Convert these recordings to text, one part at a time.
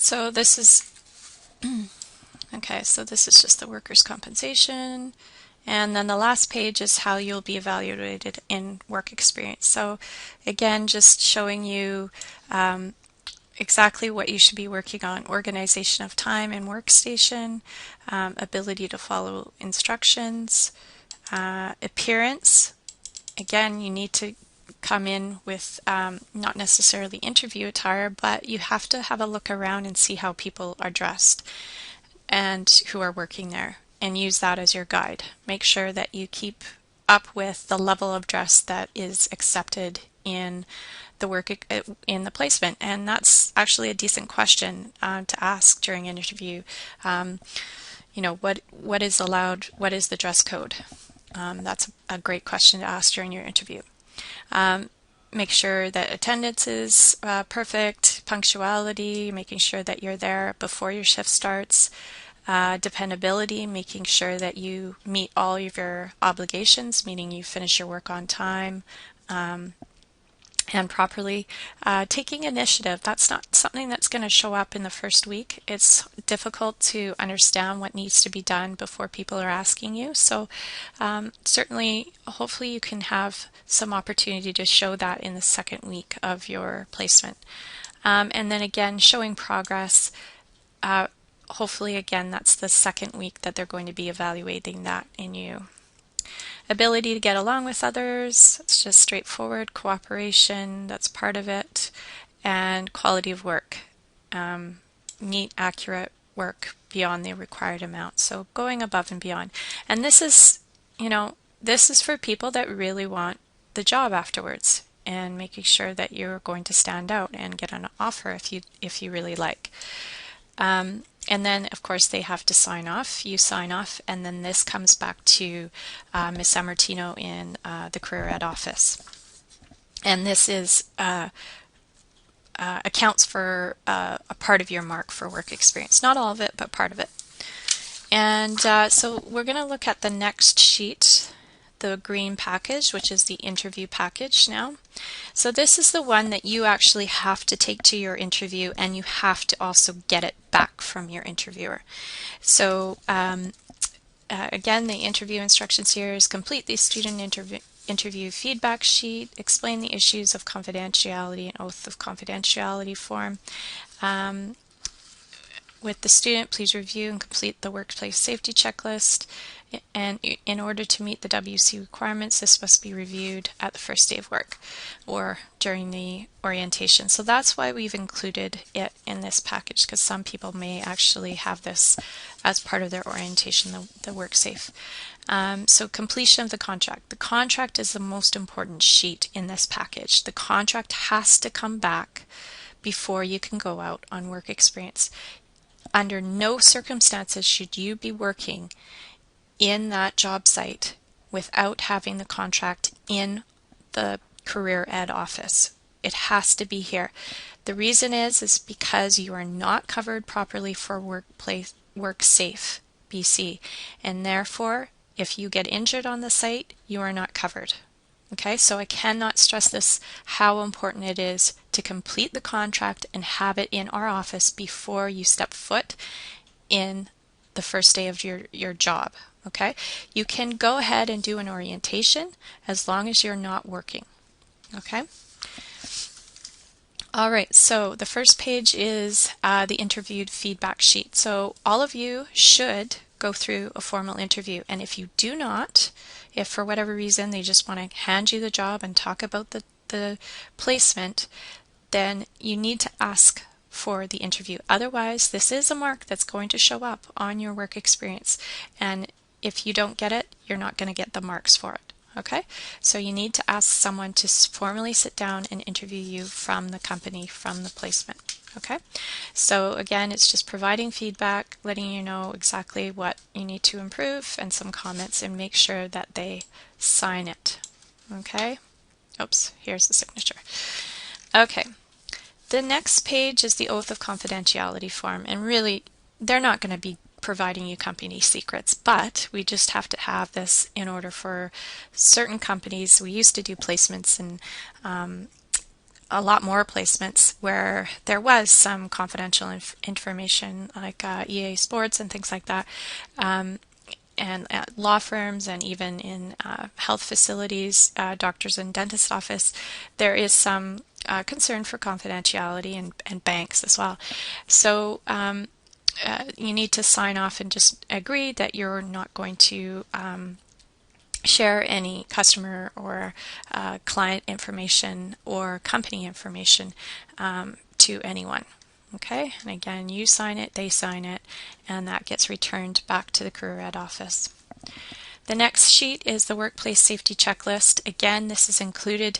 So this is, okay, so this is just the workers' compensation. And then the last page is how you'll be evaluated in work experience. So again, just showing you exactly what you should be working on: organization of time and workstation, ability to follow instructions, appearance. Again, you need to come in with not necessarily interview attire, but you have to have a look around and see how people are dressed and who are working there, and use that as your guide. Make sure that you keep up with the level of dress that is accepted in the work in the placement, and that's actually a decent question to ask during an interview. What is allowed? What is the dress code? That's a great question to ask during your interview. Make sure that attendance is perfect, punctuality, making sure that you're there before your shift starts, dependability, making sure that you meet all of your obligations, meaning you finish your work on time and properly. Taking initiative, that's not something that's going to show up in the first week. It's difficult to understand what needs to be done before people are asking you. So certainly, hopefully you can have some opportunity to show that in the second week of your placement. And then again, showing progress. Hopefully, again, that's the second week that they're going to be evaluating that in you. Ability to get along with others, it's just straightforward. Cooperation, that's part of it. And quality of work, neat, accurate work beyond the required amount. So going above and beyond. And this is, this is for people that really want the job afterwards, and making sure that you're going to stand out and get an offer if you really like. And then, of course, they have to sign off. You sign off, and then this comes back to Ms. Sammartino in the Career Ed office. And this is accounts for a part of your mark for work experience. Not all of it, but part of it. And so we're going to look at the next sheet, the green package, which is the interview package now. So this is the one that you actually have to take to your interview, and you have to also get it back from your interviewer. So again, the interview instructions here is: complete the student interview feedback sheet, explain the issues of confidentiality and oath of confidentiality form. With the student, please review and complete the workplace safety checklist. And in order to meet the WC requirements, this must be reviewed at the first day of work or during the orientation. So that's why we've included it in this package, because some people may actually have this as part of their orientation, the WorkSafe. So completion of the contract. The contract is the most important sheet in this package. The contract has to come back before you can go out on work experience. Under no circumstances should you be working in that job site without having the contract in the Career Ed office. It has to be here. The reason is because you are not covered properly for WorkSafe BC, and therefore if you get injured on the site, you are not covered. Okay, so I cannot stress this, how important it is to complete the contract and have it in our office before you step foot in the first day of your job. Okay, you can go ahead and do an orientation as long as you're not working. Okay. All right, so the first page is the interviewed feedback sheet. So all of you should go through a formal interview, and if you do not, if for whatever reason they just want to hand you the job and talk about the placement, then you need to ask for the interview. Otherwise, this is a mark that's going to show up on your work experience, and if you don't get it, you're not going to get the marks for it. Okay, so you need to ask someone to formally sit down and interview you from the company, from the placement. Okay, so again, it's just providing feedback, letting you know exactly what you need to improve, and some comments, and make sure that they sign it. Okay, oops, here's the signature. Okay, the next page is the oath of confidentiality form, and really, they're not going to be providing you company secrets, but we just have to have this in order for certain companies. We used to do placements in a lot more placements where there was some confidential information like EA Sports and things like that. And at law firms and even in health facilities, doctors and dentist office, there is some concern for confidentiality and banks as well. So you need to sign off and just agree that you're not going to share any customer or client information or company information to anyone. Okay, and again, you sign it, they sign it, and that gets returned back to the Career Ed office. The next sheet is the Workplace Safety Checklist. Again, this is included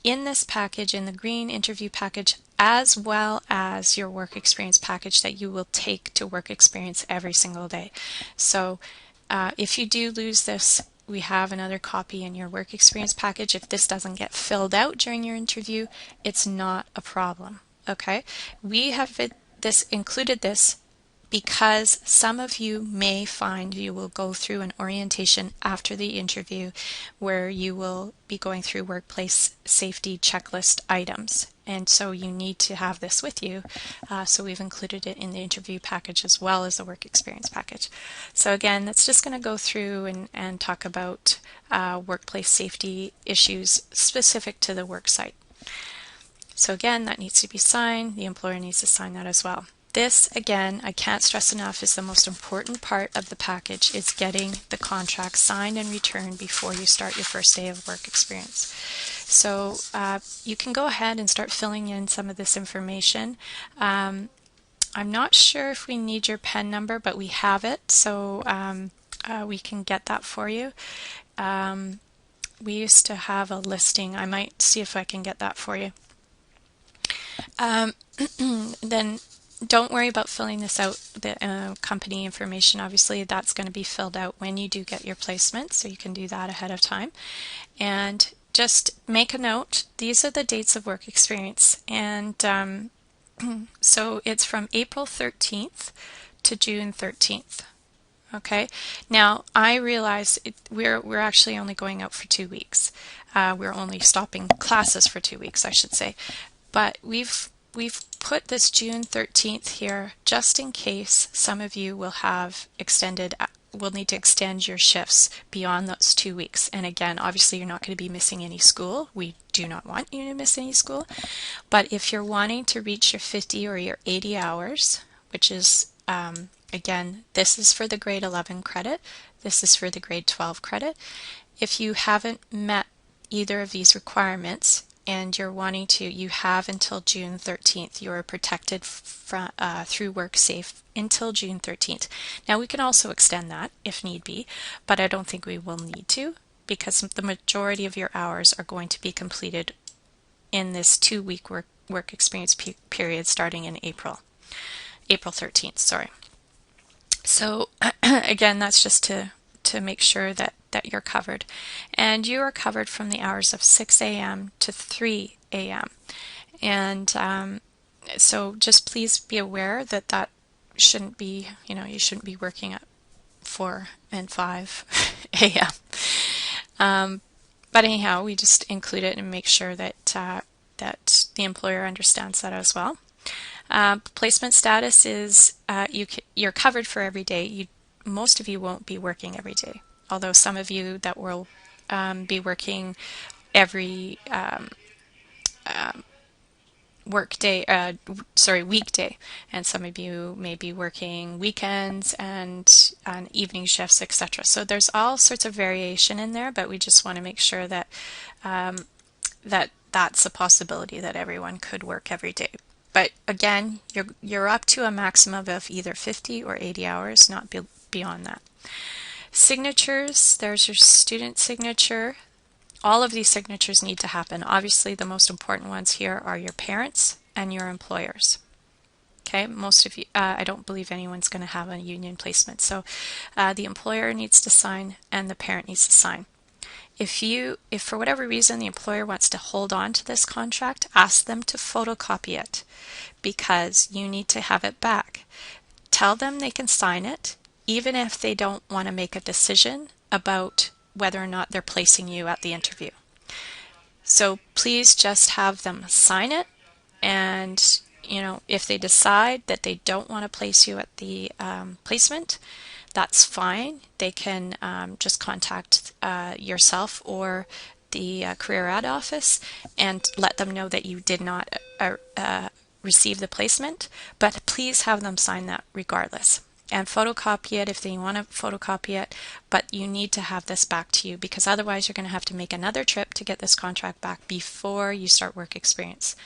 in this package, in the green interview package, as well as your work experience package that you will take to work experience every single day. So if you do lose this, we have another copy in your work experience package. If this doesn't get filled out during your interview, it's not a problem. Okay, we have included this because some of you may find you will go through an orientation after the interview where you will be going through workplace safety checklist items. And so you need to have this with you. So we've included it in the interview package as well as the work experience package. So again, that's just going to go through and talk about workplace safety issues specific to the work site. So again, that needs to be signed. The employer needs to sign that as well. This, again, I can't stress enough, is the most important part of the package, is getting the contract signed and returned before you start your first day of work experience. So you can go ahead and start filling in some of this information. I'm not sure if we need your PIN number, but we have it, so we can get that for you. We used to have a listing. I might see if I can get that for you. Then don't worry about filling this out, the company information. Obviously, that's going to be filled out when you do get your placement, so you can do that ahead of time. And just make a note, these are the dates of work experience. And so it's from April 13th to June 13th. Okay, now I realize we're actually only going out for 2 weeks. We're only stopping classes for 2 weeks, I should say. But we've put this June 13th here just in case some of you will need to extend your shifts beyond those 2 weeks. And again, obviously you're not going to be missing any school. We do not want you to miss any school. But if you're wanting to reach your 50 or your 80 hours, which is, again, this is for the grade 11 credit, this is for the grade 12 credit. If you haven't met either of these requirements, and you're wanting to, you have until June 13th. You are protected through WorkSafe until June 13th. Now we can also extend that if need be, but I don't think we will need to because the majority of your hours are going to be completed in this 2-week work experience period starting in April 13th, sorry. So again, that's just to make sure that you're covered. And you are covered from the hours of 6 a.m. to 3 a.m. And so just please be aware that shouldn't be, you shouldn't be working at 4 and 5 a.m. But anyhow, we just include it and make sure that that the employer understands that as well. Placement status is you're covered for every day. Most of you won't be working every day, although some of you that will be working every weekday, and some of you may be working weekends and on evening shifts, etc. So there's all sorts of variation in there, but we just want to make sure that that's a possibility that everyone could work every day. But again, you're up to a maximum of either 50 or 80 hours, not beyond that. Signatures, there's your student signature. All of these signatures need to happen. Obviously, the most important ones here are your parents and your employers. Okay, most of you, I don't believe anyone's going to have a union placement. So the employer needs to sign and the parent needs to sign. If for whatever reason the employer wants to hold on to this contract, ask them to photocopy it because you need to have it back. Tell them they can sign it even if they don't want to make a decision about whether or not they're placing you at the interview. So please just have them sign it, and if they decide that they don't want to place you at the placement, that's fine. They can just contact yourself or the career ad office and let them know that you did not receive the placement, but please have them sign that regardless. And photocopy it if they want to photocopy it, but you need to have this back to you, because otherwise you're going to have to make another trip to get this contract back before you start work experience.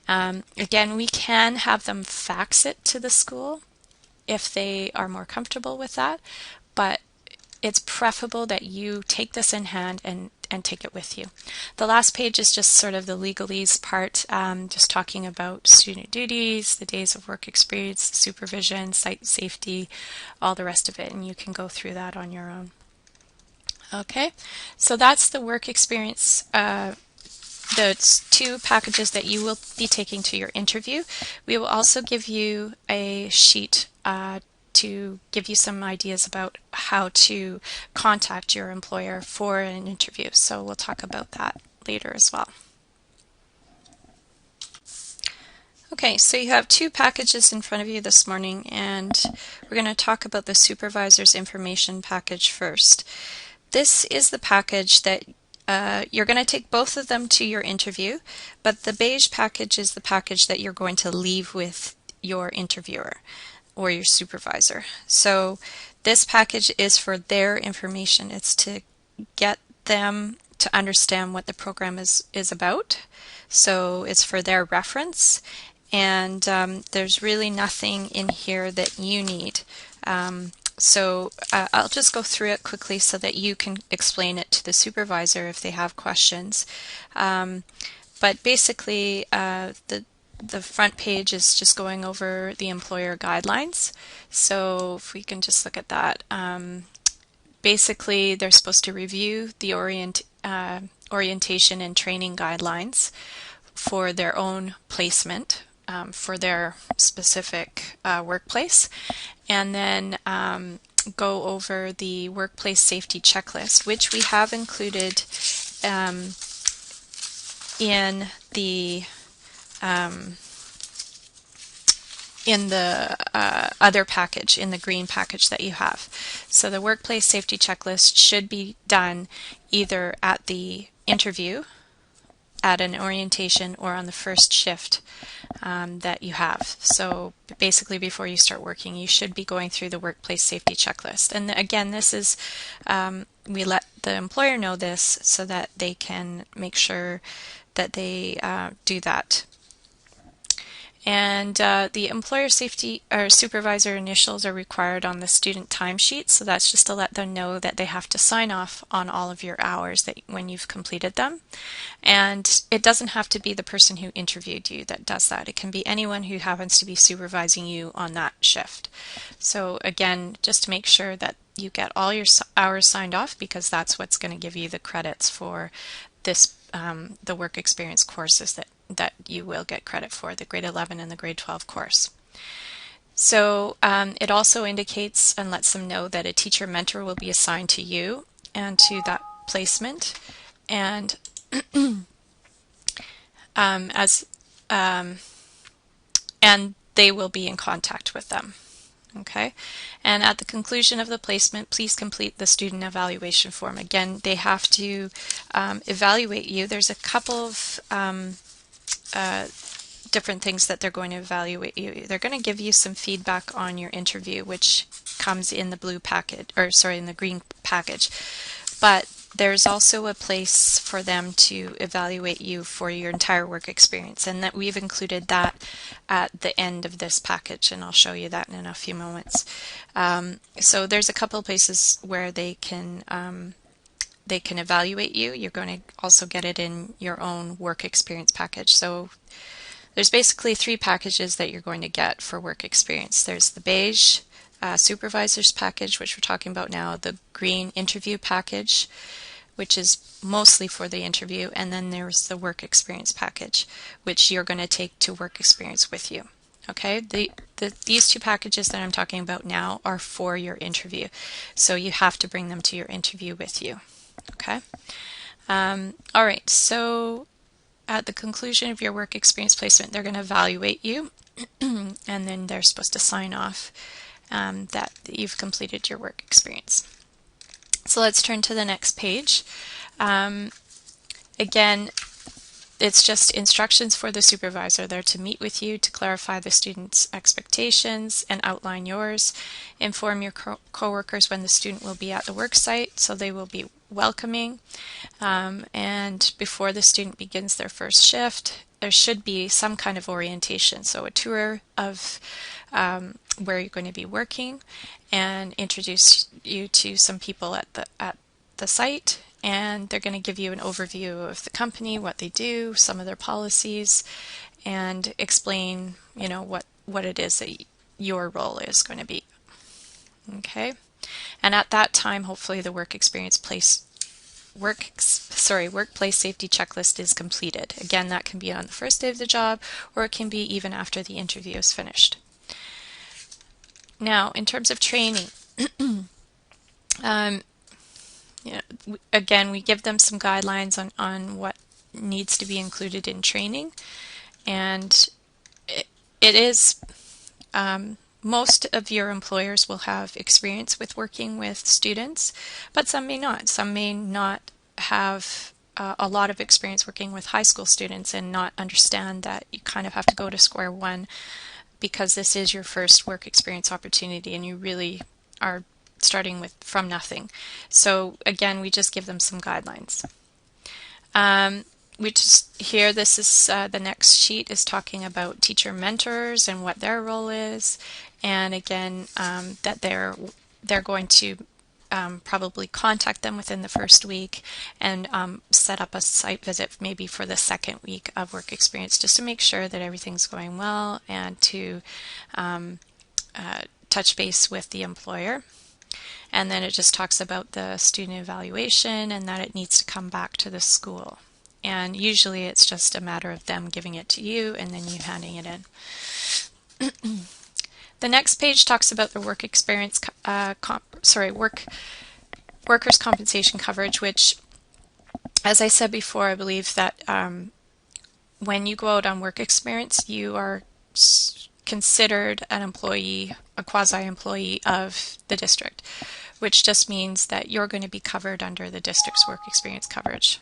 Again, we can have them fax it to the school if they are more comfortable with that, but it's preferable that you take this in hand and take it with you. The last page is just sort of the legalese part, just talking about student duties, the days of work experience, supervision, site safety, all the rest of it, and you can go through that on your own. Okay, so that's the work experience, the 2 packages that you will be taking to your interview. We will also give you a sheet to give you some ideas about how to contact your employer for an interview. So we'll talk about that later as well. Okay, so you have 2 packages in front of you this morning, and we're going to talk about the supervisor's information package first. This is the package that you're going to take both of them to your interview, but the beige package is the package that you're going to leave with your interviewer or your supervisor. So this package is for their information. It's to get them to understand what the program is about. So it's for their reference, and there's really nothing in here that you need. So I'll just go through it quickly so that you can explain it to the supervisor if they have questions. But basically, the front page is just going over the employer guidelines. So if we can just look at that. Basically, they're supposed to review the orientation and training guidelines for their own placement, for their specific workplace, and then go over the workplace safety checklist, which we have included in the other package, in the green package that you have. So the workplace safety checklist should be done either at the interview, at an orientation, or on the first shift that you have. So basically before you start working, you should be going through the workplace safety checklist. And again, this is, we let the employer know this so that they can make sure that they do that. And the employer safety or supervisor initials are required on the student timesheet, so that's just to let them know that they have to sign off on all of your hours that when you've completed them. And it doesn't have to be the person who interviewed you that does that. It can be anyone who happens to be supervising you on that shift. So again, just to make sure that you get all your hours signed off, because that's what's going to give you the credits for this the work experience courses that you will get credit for, the grade 11 and the grade 12 course. So it also indicates and lets them know that a teacher mentor will be assigned to you and to that placement, and and they will be in contact with them. Okay, and at the conclusion of the placement, please complete the student evaluation form. Again, they have to evaluate you. There's a couple of different things that they're going to evaluate you. They're going to give you some feedback on your interview, which comes in the blue package, or sorry, in the green package. But there's also a place for them to evaluate you for your entire work experience, and that we've included that at the end of this package, and I'll show you that in a few moments. So there's a couple of places where they can evaluate you. You're going to also get it in your own work experience package. So there's basically 3 packages that you're going to get for work experience. There's the beige supervisor's package, which we're talking about now, the green interview package, which is mostly for the interview, and then there's the work experience package, which you're going to take to work experience with you. Okay, these 2 packages that I'm talking about now are for your interview, so you have to bring them to your interview with you. Okay, All right, so at the conclusion of your work experience placement, they're going to evaluate you, and then they're supposed to sign off that you've completed your work experience. So let's turn to the next page. Again, it's just instructions for the supervisor. They're to meet with you to clarify the student's expectations and outline yours. Inform your coworkers when the student will be at the work site so they will be welcoming. And before the student begins their first shift, there should be some kind of orientation. So a tour of where you're going to be working and introduce you to some people at the site. And they're going to give you an overview of the company, what they do, some of their policies, and explain, what it is that your role is going to be. Okay, and at that time, hopefully, the workplace safety checklist is completed. Again, that can be on the first day of the job, or it can be even after the interview is finished. Now, in terms of training. Again, we give them some guidelines on what needs to be included in training, and it is most of your employers will have experience with working with students, but some may not. Some may not have a lot of experience working with high school students and not understand that you kind of have to go to square one because this is your first work experience opportunity and you really are starting from nothing. So again, we just give them some guidelines. This is the next sheet is talking about teacher mentors and what their role is, and again that they're going to probably contact them within the first week and set up a site visit maybe for the second week of work experience just to make sure that everything's going well and to touch base with the employer. And then it just talks about the student evaluation and that it needs to come back to the school. And usually it's just a matter of them giving it to you and then you handing it in. The next page talks about the work experience, workers' compensation coverage, which, as I said before, I believe that when you go out on work experience, you are considered an employee, a quasi-employee of the district, which just means that you're going to be covered under the district's work experience coverage.